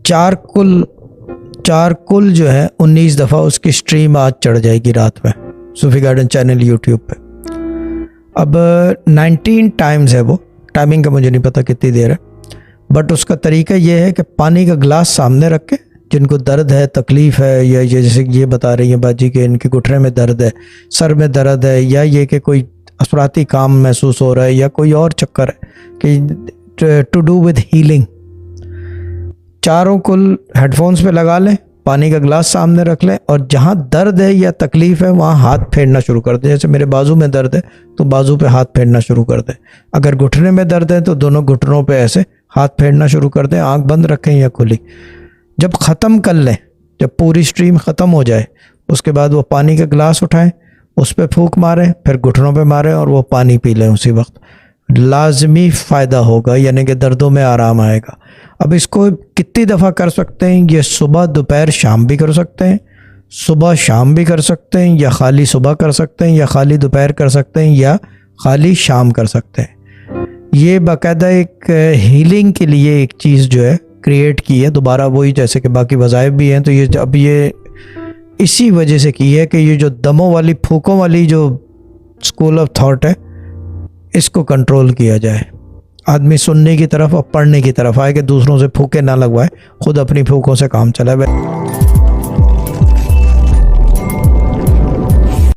चार कुल जो है 19 दफ़ा उसकी स्ट्रीम आज चढ़ जाएगी रात में सूफी गार्डन चैनल यूट्यूब पे। अब 19 टाइम्स है वो, टाइमिंग का मुझे नहीं पता कितनी देर है, बट उसका तरीका ये है कि पानी का गिलास सामने रख के, जिनको दर्द है, तकलीफ़ है, या ये जैसे ये बता रही हैं बाजी के इनके घुटने में दर्द है, सर में दर्द है, या ये कि कोई अफराती काम महसूस हो रहा है, या कोई और चक्कर है कि टू डू विद हीलिंग, चारों कुल हेडफोन्स पे लगा लें, पानी का गिलास सामने रख लें और जहाँ दर्द है या तकलीफ़ है वहाँ हाथ फेरना शुरू कर दें। जैसे मेरे बाजू में दर्द है तो बाजू पे हाथ फेरना शुरू कर दें। अगर घुटने में दर्द है तो दोनों घुटनों पे ऐसे हाथ फेरना शुरू कर दें, आंख बंद रखें या खुली। जब ख़त्म कर लें, जब पूरी स्ट्रीम ख़त्म हो जाए, उसके बाद वो पानी का गिलास उठाएं, उस पर फूंक मारें, फिर घुटनों पे मारें और वो पानी पी लें उसी वक्त। लाजमी फ़ायदा होगा, यानी कि दर्दों में आराम आएगा। अब इसको कितनी दफ़ा कर सकते हैं? ये सुबह, दोपहर, शाम भी कर सकते हैं, सुबह शाम भी कर सकते हैं, या खाली सुबह कर सकते हैं, या खाली दोपहर कर सकते हैं, या खाली शाम कर सकते हैं। ये बाकायदा एक हीलिंग के लिए एक चीज़ जो है क्रिएट की है, दोबारा वही जैसे कि बाकी वज़ाइफ भी हैं, तो ये अब ये इसी वजह से की है कि ये जो दमों वाली, फूकों वाली जो स्कूल ऑफ थॉट है, इसको कंट्रोल किया जाए। आदमी सुनने की तरफ और पढ़ने की तरफ आए कि दूसरों से फूके ना लगवाए, खुद अपनी फूकों से काम चलाए।